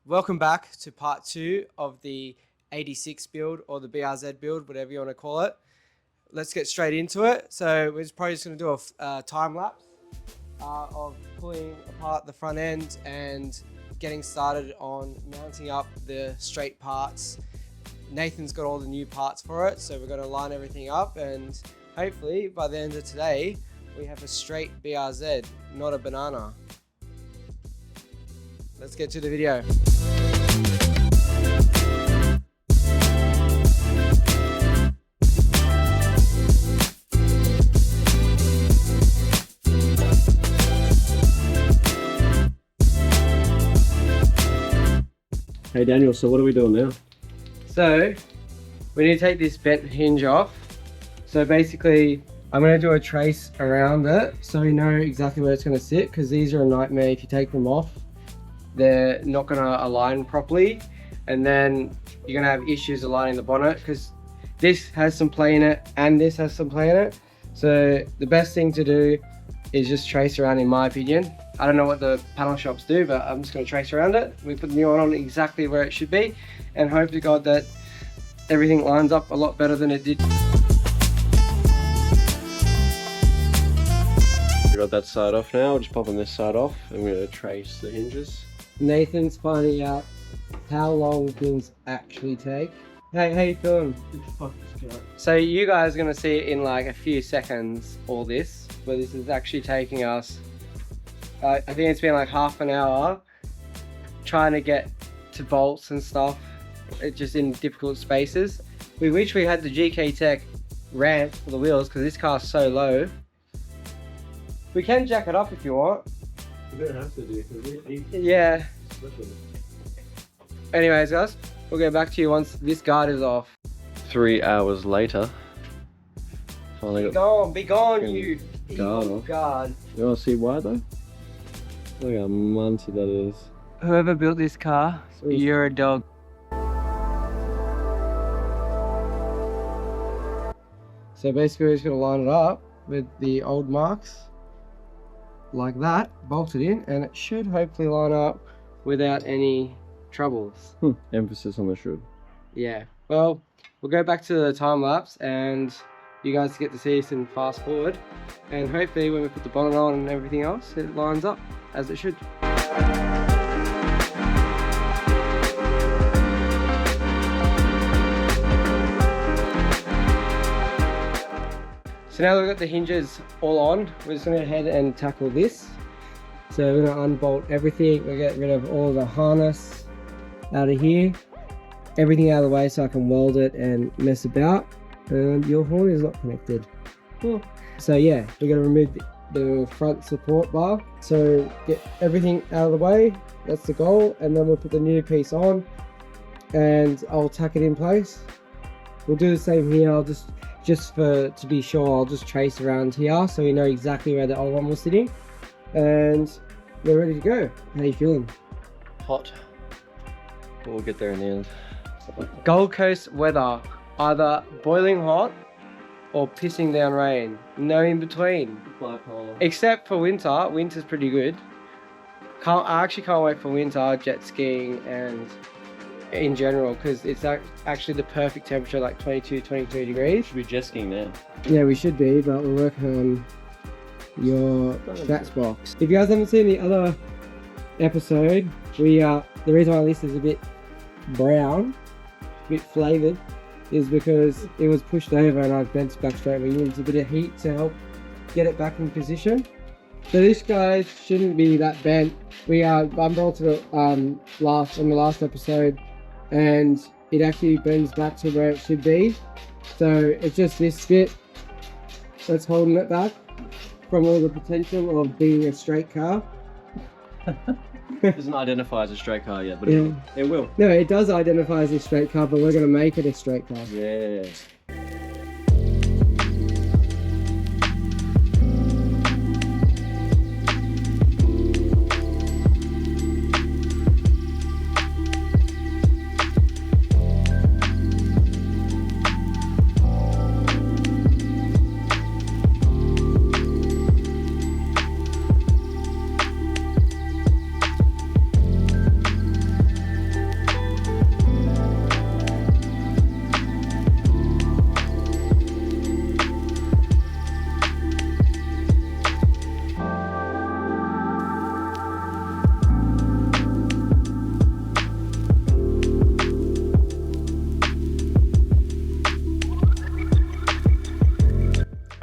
Welcome back to part 2 of the 86 build or the BRZ build, whatever you want to call it. Let's get straight into it. So we're probably just going to do a time lapse of pulling apart the front end and getting started on mounting up the straight parts. Nathan's got all the new parts for it, so we're going to line everything up, and hopefully by the end of today we have a straight BRZ, not a banana. Let's get to the video. Hey Daniel, so what are we doing now? So we need to take this bent hinge off. So basically I'm going to do a trace around it so we know exactly where it's going to sit, because these are a nightmare. If you take them off, they're not going to align properly, and then you're going to have issues aligning the bonnet, because this has some play in it and this has some play in it. So the best thing to do is just trace around, in my opinion. I don't know what the panel shops do, but I'm just going to trace around it. We put the new one on exactly where it should be, and hope to God that everything lines up a lot better than it did. We got that side off now, we're just popping this side off and we're going to trace the hinges. Nathan's finding out how long things actually take. Hey, how you feeling? So you guys are going to see it in like a few seconds, all this, but this is actually taking us, I think it's been like half an hour trying to get to bolts and stuff. It's just in difficult spaces. We wish we had the GK Tech ramp for the wheels, because this car's so low. We can jack it up if you want. We don't have to do it. Yeah. Anyways guys, we'll get back to you once this guard is off. 3 hours later. Finally got Be gone, you guard evil off. guard. You want to see why though? Look how munty that is. Whoever built this car, you're a dog. So basically we're just going to line it up with the old marks like that, bolted in, and it should hopefully line up without any troubles. Emphasis on the should. Yeah, well, we'll go back to the time lapse and you guys get to see us in fast forward, and hopefully when we put the bonnet on and everything else, it lines up as it should. So now we've got the hinges all on, we're just going to head and tackle this. So we're going to unbolt everything, we'll get rid of all the harness out of here, everything out of the way so I can weld it and mess about. And your horn is not connected. Cool. So yeah, we're going to remove the front support bar. So get everything out of the way, that's the goal, and then we'll put the new piece on and I'll tack it in place. We'll do the same here. I'll just to be sure, I'll just trace around here so we know exactly where the old one was sitting, and we're ready to go. How are you feeling? Hot. But we'll get there in the end. Gold Coast weather, either boiling hot or pissing down rain. No in between. Except for winter. Winter's pretty good. I actually can't wait for winter, jet skiing and in general, because it's actually the perfect temperature, like 22, 23 degrees. Should be jet skiing now. Yeah, we should be, but we're working on your stats box. If you guys haven't seen the other episode, the reason why this is a bit brown, a bit flavoured, is because it was pushed over and I bent it back straight. We needed a bit of heat to help get it back in position. So this guy shouldn't be that bent. We unbolted it in the last episode, and it actually bends back to where it should be. So it's just this bit that's holding it back from all the potential of being a straight car. It doesn't identify as a straight car yet, but Yeah. it will. No, it does identify as a straight car, but we're going to make it a straight car. Yeah.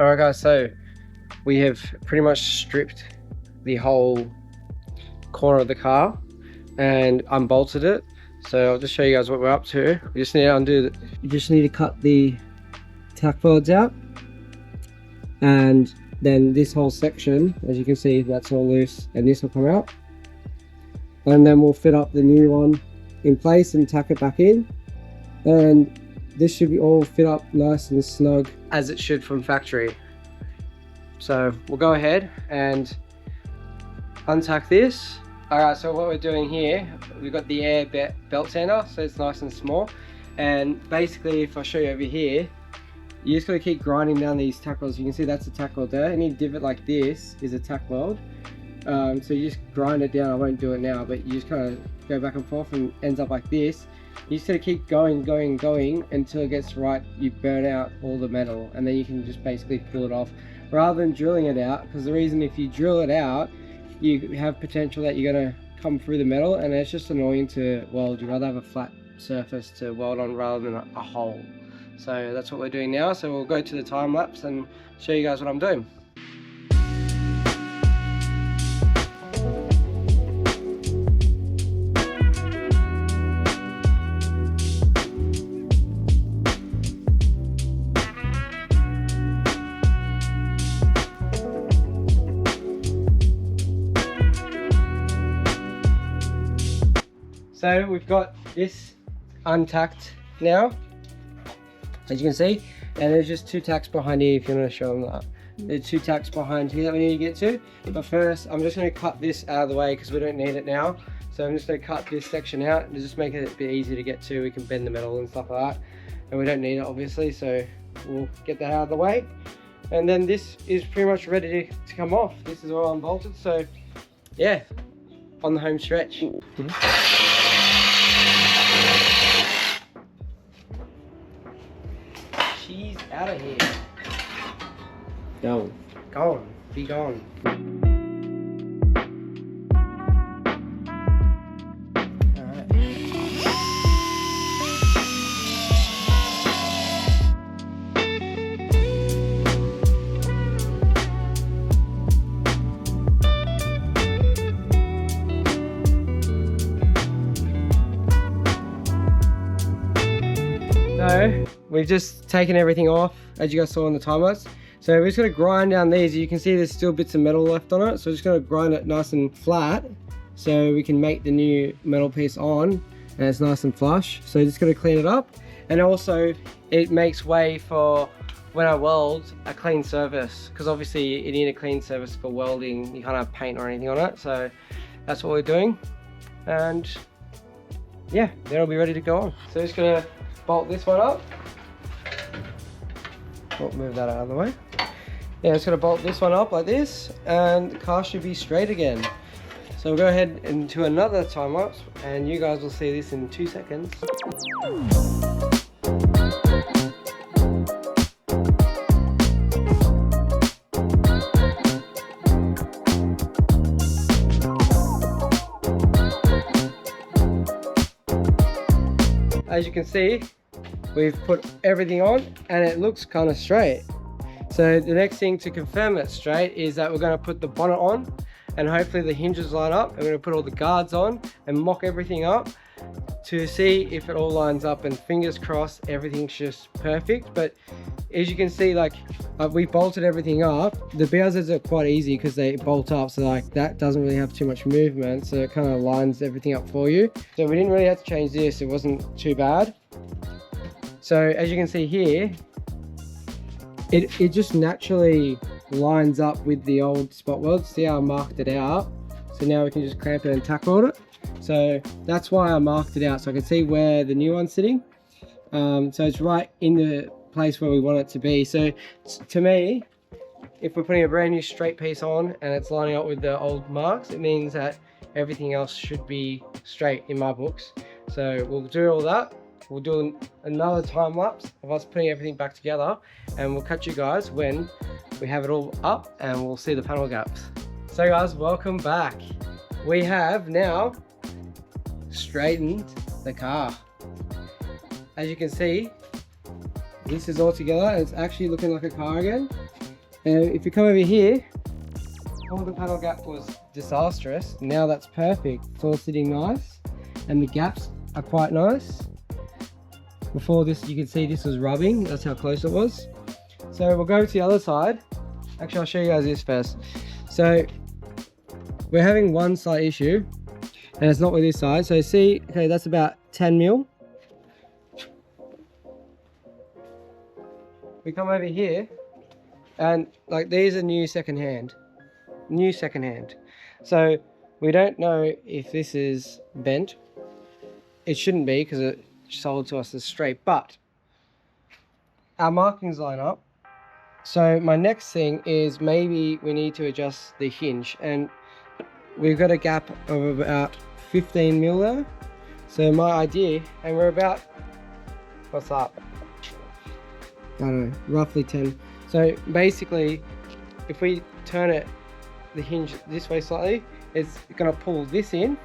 Alright guys, so we have pretty much stripped the whole corner of the car and unbolted it. So I'll just show you guys what we're up to. We just need to undo you just need to cut the tack welds out, and then this whole section, as you can see, that's all loose, and this will come out, and then we'll fit up the new one in place and tack it back in, and this should be all fit up nice and snug as it should from factory. So we'll go ahead and untack this. Alright, so what we're doing here, we've got the air belt sander, so it's nice and small, and basically if I show you over here, you just got to keep grinding down these tack welds. You can see that's a tack weld there. Any divot like this is a tack weld. So you just grind it down. I won't do it now, but you just kind of go back and forth and ends up like this. You just got to keep going until it gets right. You burn out all the metal, and then you can just basically pull it off rather than drilling it out, because the reason, if you drill it out, you have potential that you're going to come through the metal, and it's just annoying to weld. You'd rather have a flat surface to weld on rather than a hole. So that's what we're doing now. So we'll go to the time lapse and show you guys what I'm doing. So we've got this untacked now, as you can see, and there's just 2 tacks behind here if you want to show them that. There's 2 tacks behind here that we need to get to. But first, I'm just going to cut this out of the way because we don't need it now. So I'm just going to cut this section out and just make it a bit easier to get to. We can bend the metal and stuff like that. And we don't need it obviously, so we'll get that out of the way. And then this is pretty much ready to come off. This is all unbolted, so yeah, on the home stretch. She's out of here. Gone. Gone. Be gone. So we've just taken everything off, as you guys saw in the time lapse. So we're just going to grind down these. You can see there's still bits of metal left on it, so we're just going to grind it nice and flat so we can make the new metal piece on, and it's nice and flush. So just going to clean it up, and also it makes way for when I weld a clean surface, because obviously you need a clean surface for welding. You can't have paint or anything on it, so that's what we're doing. And yeah, then it'll be ready to go on. So just going to bolt this one up. Oh, move that out of the way. Yeah, just gonna bolt this one up like this, and the car should be straight again. So we'll go ahead into another time lapse, and you guys will see this in 2 seconds. As you can see, we've put everything on and it looks kind of straight. So the next thing to confirm it's straight is that we're going to put the bonnet on, and hopefully the hinges line up. We're going to put all the guards on and mock everything up to see if it all lines up, and fingers crossed everything's just perfect. But as you can see, like we bolted everything up. The Bowsers are quite easy because they bolt up, so like that doesn't really have too much movement, so it kind of lines everything up for you. So we didn't really have to change this. It wasn't too bad. So as you can see here, it just naturally lines up with the old spot weld. See how I marked it out? So now we can just clamp it and tack weld it. So that's why I marked it out, so I can see where the new one's sitting. So it's right in the place where we want it to be. So to me, if we're putting a brand new straight piece on and it's lining up with the old marks, it means that everything else should be straight in my books. So we'll do all that. We'll do another time lapse of us putting everything back together, and we'll catch you guys when we have it all up and we'll see the panel gaps. So guys, welcome back. We have now straightened the car. As you can see, this is all together and it's actually looking like a car again. And if you come over here, all the panel gap was disastrous. Now that's perfect. It's all sitting nice, and the gaps are quite nice. Before this, you can see this was rubbing. That's how close it was. So we'll go to the other side. Actually, I'll show you guys this first. So we're having one slight issue, and it's not with this side. So see, okay, that's about 10 mil. We come over here, and like these are new secondhand. So we don't know if this is bent. It shouldn't be because it sold to us as straight, but our markings line up. So my next thing is maybe we need to adjust the hinge, and we've got a gap of about 15 mil there. So my idea, and we're about, what's up? I don't know, roughly 10. So basically, if we turn it, the hinge this way slightly, it's gonna pull this in,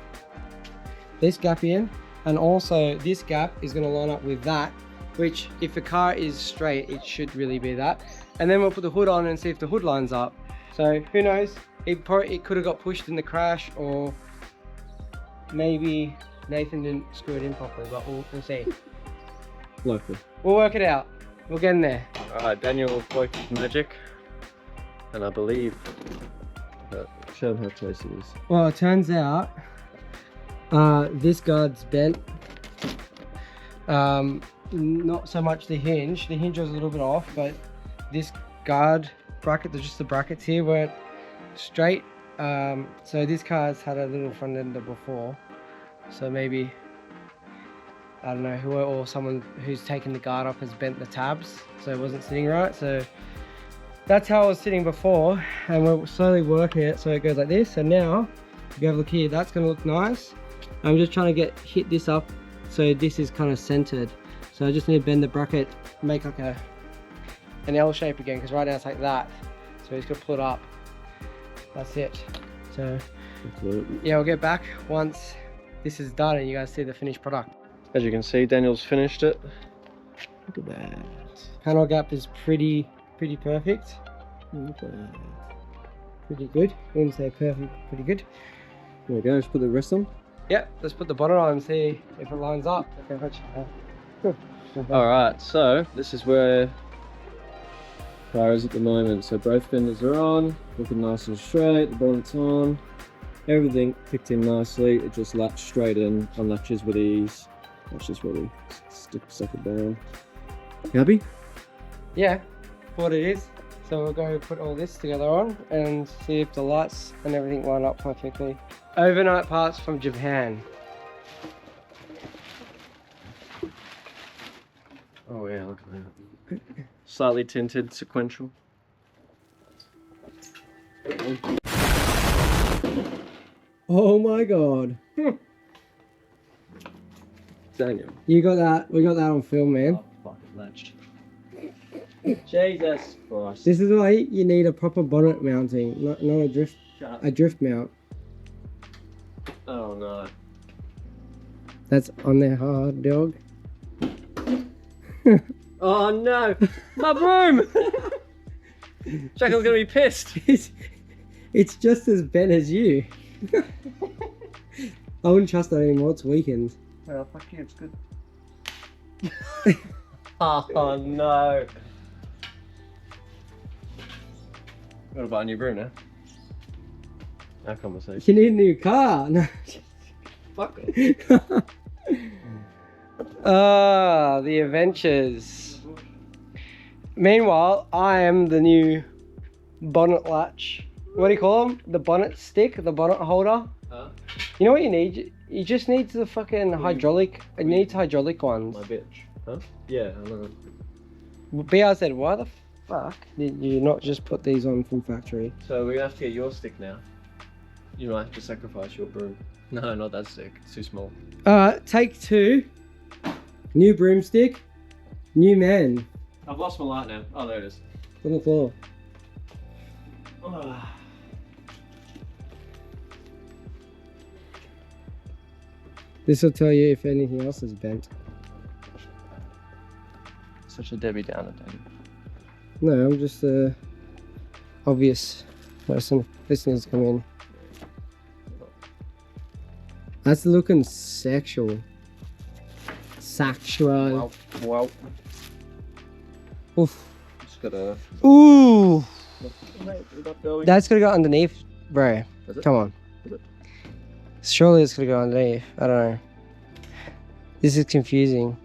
this gap in, and also this gap is gonna line up with that, which if the car is straight, it should really be that. And then we'll put the hood on and see if the hood lines up. So who knows, it could have got pushed in the crash, or maybe Nathan didn't screw it in properly, but we'll see. Local. We'll work it out. We'll get in there. Alright, Daniel worked his magic, and I believe show him how close it is. Well, it turns out this guard's bent. Not so much the hinge. The hinge was a little bit off, but this guard bracket, there's just the brackets here weren't straight. So this car's had a little front ender before, so maybe, I don't know, who or someone who's taken the guard off has bent the tabs, so it wasn't sitting right. So that's how it was sitting before, and we're slowly working it so it goes like this. And now, if you have a look here, that's gonna look nice. I'm just trying to hit this up so this is kind of centered. So I just need to bend the bracket, make like an L shape again, because right now it's like that. So he's gonna pull it up. That's it. So yeah, we'll get back once this is done and you guys see the finished product. As you can see, Daniel's finished it. Look at that. Panel gap is pretty perfect. Pretty good. Wouldn't say perfect, pretty good. There we go, let's put the rest on. Yep, let's put the bonnet on and see if it lines up. Alright, so this is where car is at the moment. So both fenders are on, looking nice and straight, the bonnet's on, everything kicked in nicely. It just latches straight in, unlatches with ease. That's just really suck it down. You happy? Yeah, what it is. So we'll go put all this together on and see if the lights and everything line up perfectly. Overnight parts from Japan. Oh yeah, look at that. Slightly tinted, sequential. Oh my god. Daniel. You got that, we got that on film, man. Oh, fuck, it latched. Jesus Christ. This is why you need a proper bonnet mounting, not a drift mount. Oh no. That's on there hard, dog. Oh no! My broom! Shackle's gonna be pissed. It's just as bent as you. I wouldn't trust that anymore, it's weakened. Well, fuck you, it's good. Oh no. Gotta buy a new broom now. No conversation. You need a new car. No. Fuck it. Ah, the adventures. Meanwhile, I am the new bonnet latch. What do you call them? The bonnet stick, the bonnet holder. Huh? You know what you need? You just need the fucking hydraulic. It needs hydraulic ones. My bitch. Huh? Yeah, I know. BR said, why the fuck did you not just put these on full factory? So we're gonna have to get your stick now. You might have to sacrifice your broom. No, not that stick. It's too small. Take two. New broomstick. New man. I've lost my light now. Oh, there it is. On the floor. Oh. This will tell you if anything else is bent. Such a Debbie Downer, Daddy. No, I'm just obvious person. This needs to come in. That's looking sexual. Sexual. Well. Oof. Just gotta. Ooh. Going. That's gonna go underneath, bro. Is it? Come on. Is it? Surely it's gonna go underneath. I don't know. This is confusing.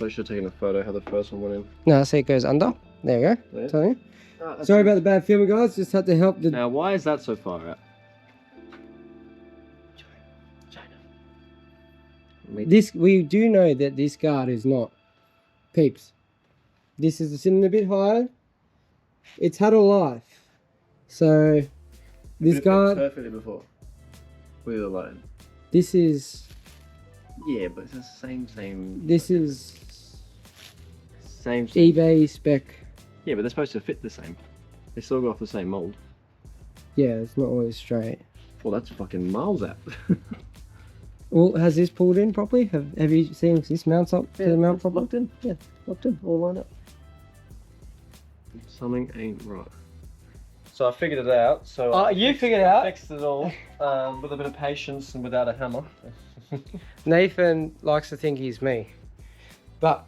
I should have taken a photo how the first one went in. No, see it goes under. There you go. Yeah. Tell you. Sorry about the bad filming, guys. Just had to help the. Now, why is that so far out? This we do know that this guard is not peeps. This is sitting a bit higher. It's had a life, so this guard. Perfectly before. With the line. This is. Yeah, but it's the same. This is Same. eBay spec. Yeah, but they're supposed to fit the same. They still go off the same mold. Yeah, it's not always straight. Well, that's fucking miles out. Well, has this pulled in properly? Have you seen this mounts up to the mount properly? Locked in. Yeah, locked in. All lined up. Something ain't right. So I figured it out. So Oh, you figured it out? Fixed it all with a bit of patience and without a hammer. Nathan likes to think he's me. But,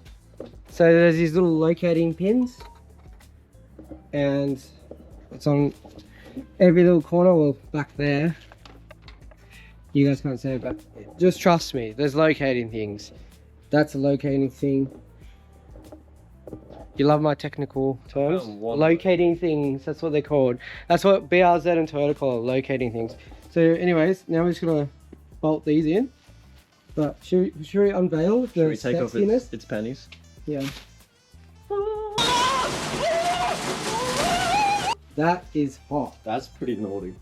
so there's these little locating pins. And it's on every little corner, well, back there. You guys can't see it, but just trust me, there's locating things. That's a locating thing. You love my technical terms? Locating things, that's what they're called. That's what BRZ and Toyota call it, locating things. So anyways, now we're just gonna bolt these in. But should we unveil the Should we take off sexiness? its panties? Yeah. That is hot. That's pretty naughty.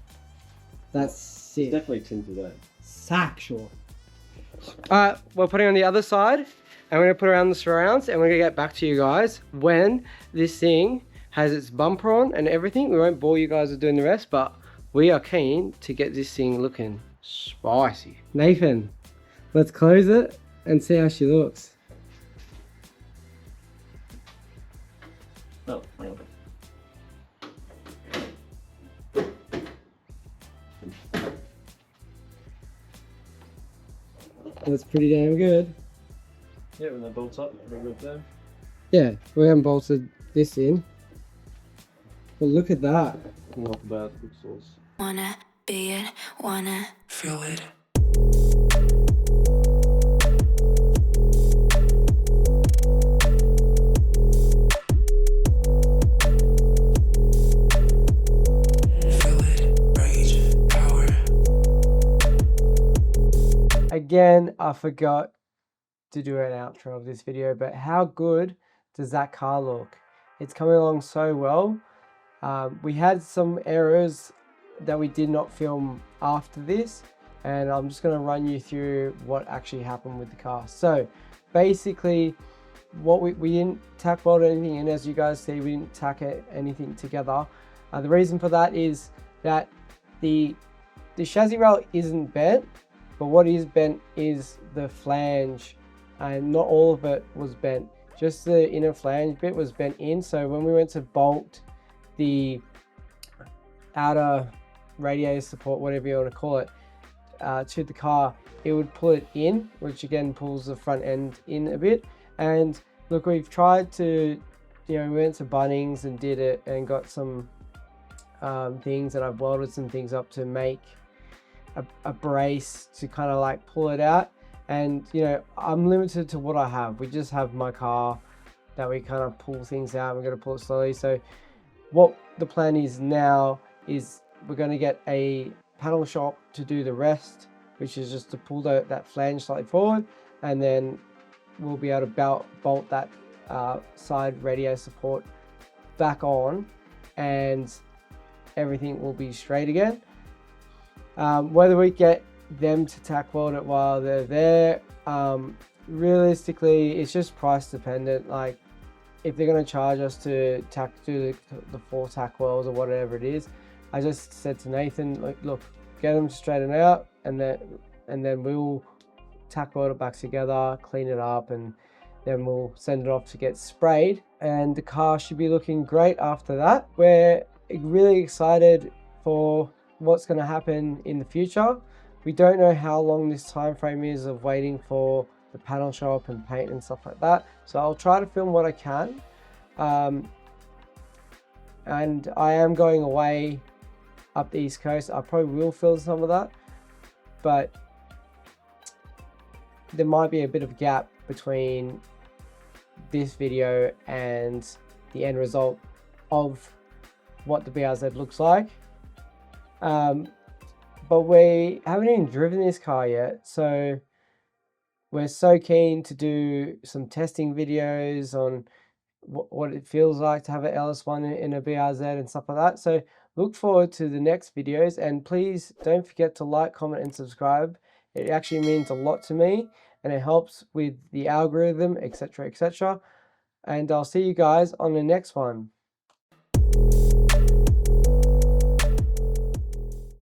That's It's sick. definitely tinted out. Sexual. Alright, we're putting on the other side. And we're gonna put around the surrounds and we're gonna get back to you guys when this thing has its bumper on and everything. We won't bore you guys with doing the rest, but we are keen to get this thing looking spicy. Nathan, let's close it and see how she looks. Oh, hang on. That's pretty damn good. Yeah, when they bolt up, pretty good there. Yeah, we haven't bolted this in. But look at that. Not bad, good sauce. Wanna be it, wanna feel it. Feel it, rage, power. Again, I forgot to do an outro of this video, but how good does that car look? It's coming along so well. We had some errors that we did not film after this, and I'm just going to run you through what actually happened with the car. So basically, what we didn't tack weld anything in. As you guys see, we didn't tack anything together. The reason for that is that the chassis rail isn't bent, but what is bent is the flange, and not all of it was bent. Just the inner flange bit was bent in. So when we went to bolt the outer radiator support, whatever you want to call it, to the car, it would pull it in, which again pulls the front end in a bit. And look, we've tried to, we went to Bunnings and did it and got some things, and I've welded some things up to make a brace to kind of like pull it out. And I'm limited to what I have. We just have my car that we kind of pull things out. We're going to pull it slowly. So what the plan is now is we're going to get a panel shop to do the rest, which is just to pull that flange slightly forward, and then we'll be able to bolt that side radio support back on, and everything will be straight again. Whether we get them to tack weld it while they're there, realistically it's just price dependent. Like if they're going to charge us to do the 4 tack welds or whatever it is, I just said to Nathan, look, get them straightened out, and then we'll tack weld it back together, clean it up, and then we'll send it off to get sprayed, and the car should be looking great after that. We're really excited for what's going to happen in the future. We don't know how long this time frame is of waiting for the panel show up and paint and stuff like that. So I'll try to film what I can. And I am going away up the East Coast. I probably will film some of that, but there might be a bit of gap between this video and the end result of what the BRZ looks like. But we haven't even driven this car yet, so we're so keen to do some testing videos on what it feels like to have an LS1 in a BRZ and stuff like that. So look forward to the next videos, and please don't forget to like, comment and subscribe. It actually means a lot to me, and it helps with the algorithm, etc., etc. And I'll see you guys on the next one.